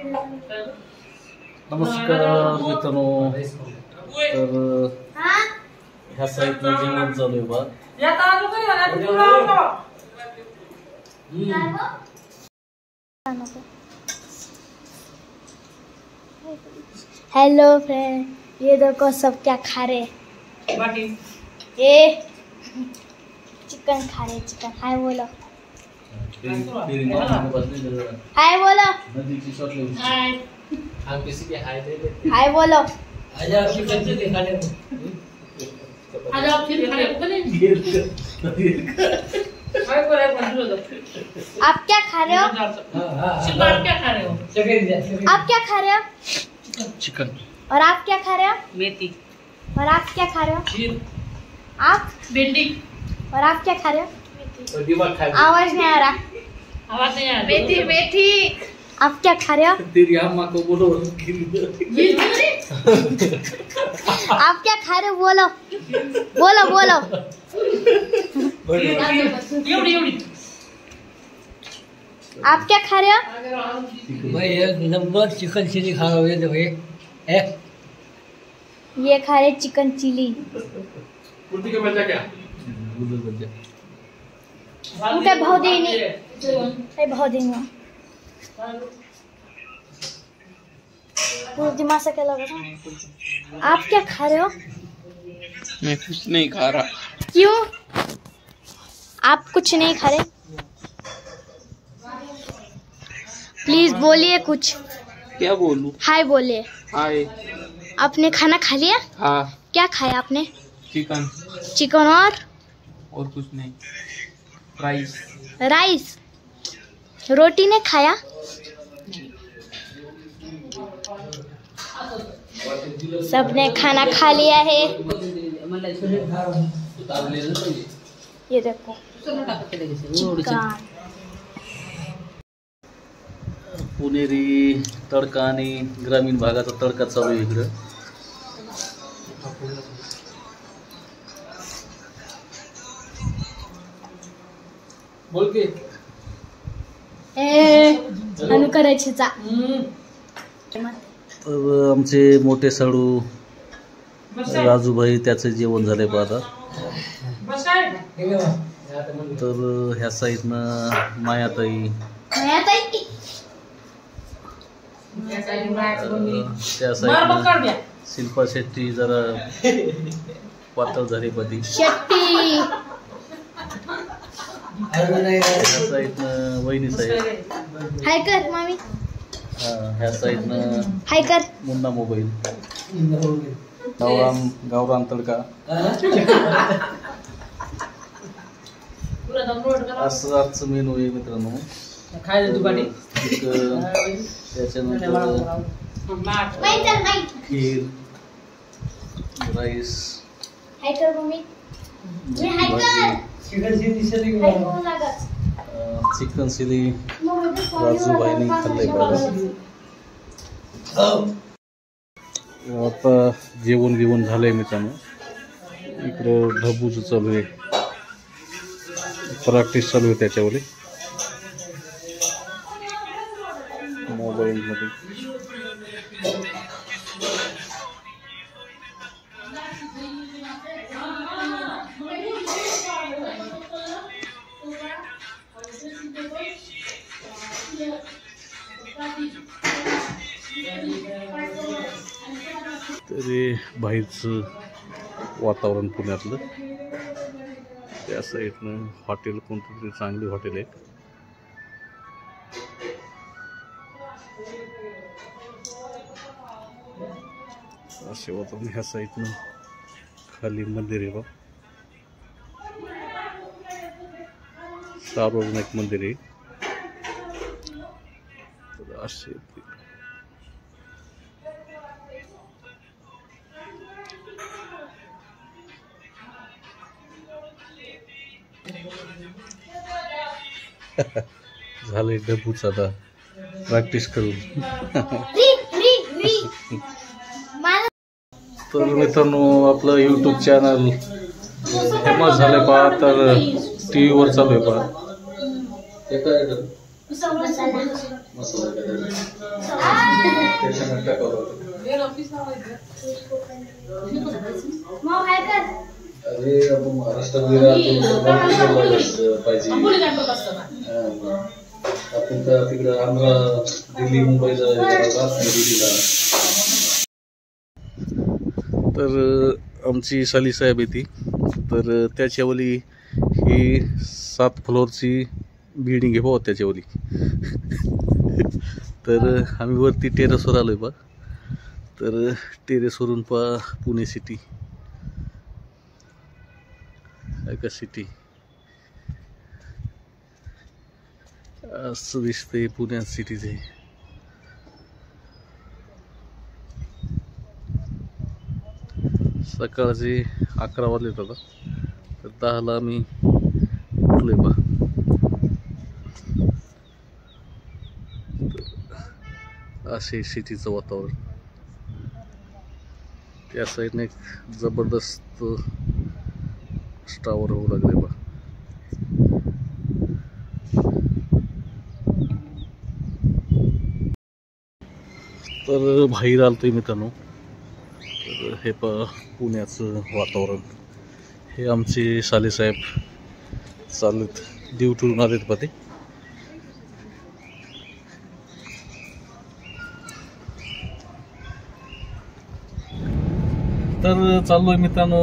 नमस्कार मित्रांनो, तर ह्या साईडला जेवण चालू आहे बा. हेलो फ्रेंड, ये देखो सब क्या खा रहे. ये चिकन खा रहे. चिकन हाय बोलो. हाय बोलो. हाय. हम किसी के हाय दे देते. हाय बोलो. आजा चिकन चिल्ली खाने. आजा चिल्ली खाने बने. आप क्या खा रहे हो? आप क्या खा रहे हो? आप क्या खा रहे हो? चिकन. और आप क्या खा रहे हो? मेथी. और आप क्या खा रहे हो? आप भिंडी. और आप क्या खा रहे हो? आवाज नहीं आ रहा. आवाज नहीं आ रहा. मेथी मेथी. आप क्या खा रहे हो? तेरी अम्मा को बोलो. आप क्या खा रहे हो? बोलो बोलो बोलो. आप क्या खा रहे हो? मैं एक नंबर चिकन चिली खा रहा हूँ. ये खा रहे चिकन चिली. कुर्ती का बच्चा क्या? उनका भाव देनी. भाव देनी. पूरा दिमाग से क्या लगा था? आप क्या खा रहे हो? मैं कुछ नहीं खा रहा. क्यों? आप कुछ नहीं खा रहे? प्लीज बोलिए कुछ. क्या बोलूं? हाय बोलिए. हाय. आपने खाना खा लिया? हाँ. क्या खाया आपने? चिकन. चिकन और कुछ नहीं. राइस. राइस. रोटी ने खाया? सबने खाना खा लिया है. ये देखो चिकन. पुणेरी तडका आणि ग्रामीण भागाचा तडका चालू आहे इकडं. बोल की. अनुकरायचे चा. तर आमचे मोठे साडू राजूभाई त्याचं जेवण झालंय बा आता. तर ह्या साईडनं मायाताई, त्या साईडनं शिल्पा शेट्टी जरा पातळ झाली पती. शेट्टी. ह्या साईडनं वहिनी साहेब. हाय कर मामी. ह्या साईडनं हाय कर. मुन्ना मोबाईल. गावरान तडका. असं आजचं मेनू आहे मित्रांनो. त्याच्यानंतर खीर, राईस, हाय कर मम्मी. चिकन चिली राजूबाईंनी खाल्लंय बघा. आता जेवण बिवण झालंय मित्रांनो. इकडं ढबूचं चालू आहे, प्रॅक्टिस चालू आहे त्याच्यावर मोबाईलमध्ये. तरी बाहेरचं वातावरण पुण्यातलं. त्या साईडनं हॉटेल कोणतं तरी चांगली हॉटेल आहे. असे वातावरण. ह्या साईडनं खाली मंदिर आहे बा, सार्वजनिक मंदिर आहे. असे झालंय डबूच आता प्रॅक्टिस करून. तर मित्रांनो, आपलं यूट्यूब चॅनल फेमस झालंय पहा. तर टी व्हीवर चालू आहे पहा. मग काय कर अरे आपण महाराष्ट्रात पाहिजे आपण तर तिकडं आंध्रा दिल्ली मुंबईला दिल्लीला. तर आमची साली साहेब येते तर त्याच्यावली ही 7 फ्लोअरची बिल्डिंग आहे भाऊ त्याच्यावली. तर आम्ही वरती टेरेसवर आलोय बा. तर टेरेसवरून पा पुणे सिटी का सिटी असं दिसतंय पुण्यात सिटीच आहे. सकाळचे 11 वाजले आता तर 10ला आम्ही उठलोय बा. असे सिटीचं वातावरण. त्या साईडने एक जबरदस्त टावर होऊ लागले बा. तर बाहेर आलतोय मित्रांनो. तर हे पुण्याचं वातावरण. हे आमचे सालेसाहेब चालत ड्युटीवरून आलेत पा ते. तर चाललोय मित्रांनो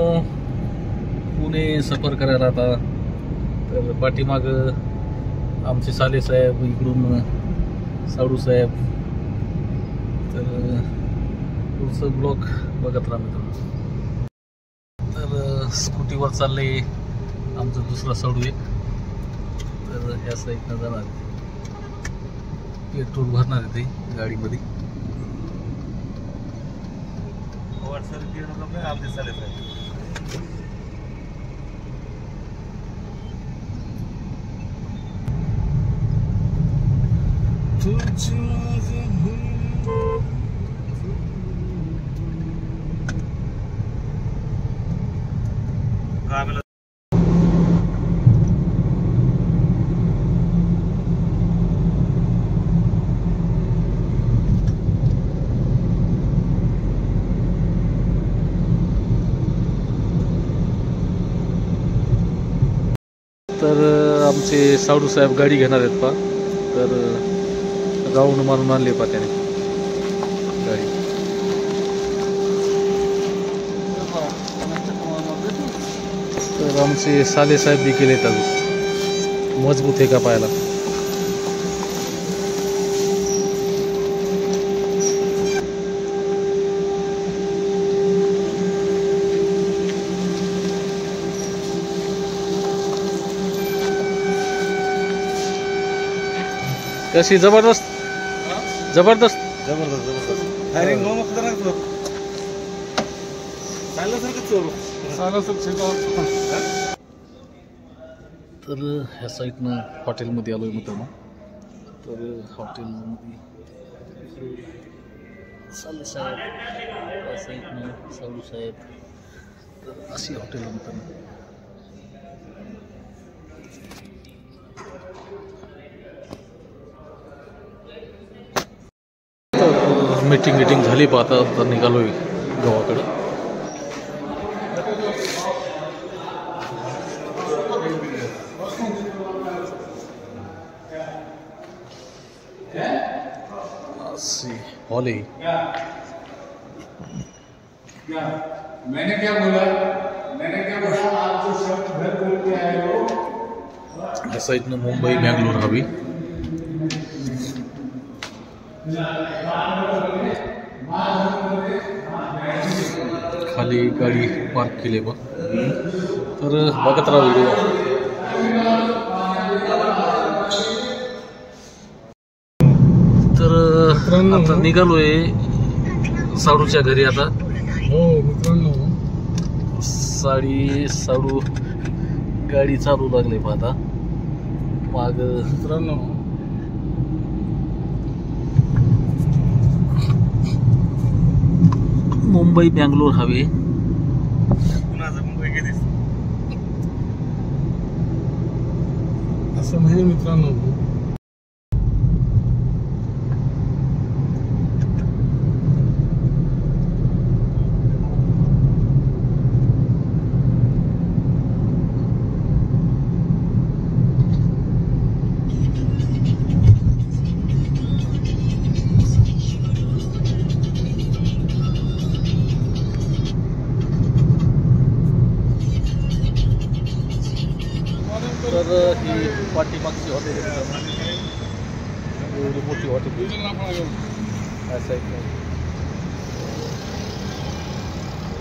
पुणे सफर करायला आता. तर पाठीमाग आमचे सालेसाहेब, इकडून साडूसाहेब. तर पुढचं ब्लॉग बघत राहा मित्रांनो. तर स्कूटीवर चालले आमचं दुसरा साडू एक. तर ह्या साईडनं जाणार पेट्रोल भरणार आहे ते गाडीमध्ये. आमचे सालेसाहेब तर आमचे साडू साहेब गाडी घेणार आहेत पा. तर राऊंड मारून आणले पा त्याने गाडी. तर आमचे साले साहेब बी केलेत अजून. मजबूत आहे का पायाला. कशी जबरदस्त जबरदस्त जबरदस्त जबरदस्त फायरिंग नो मग जरा तर ह्या साईडनं हॉटेलमध्ये आलोय मित्रांनो. तर हॉटेलमध्ये साले साहेब, त्या साईडनं साडू साहेब. तर अशी हॉटेल मित्रांनो. मीटिंग झाली पा. आता निघालोय गावाकडे. हॉल मैंने क्या बोला आप जो शब्द घर बोल के आए हो. या साईडनं मुंबई बँगलोर हवी. खाली गाडी पार्क केली बा. तर बघत राहा व्हिडिओ. तर आता निघालोय साडूच्या घरी. आता हो मित्रांनो, साडू गाडी चालू लागली पा. आता माग मित्रांनो मुंबई बँगलोर हवे. असं नाही मित्रांनो. तर ही पाठीमागची हॉटेल आहे मित्रांनो, एवढी मोठी हॉटेल असं आहे.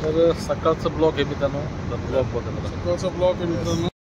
तर सकाळचं ब्लॉग आहे मित्रांनो, तर ब्लॉग बघा. सकाळचा ब्लॉग आहे मित्रांनो.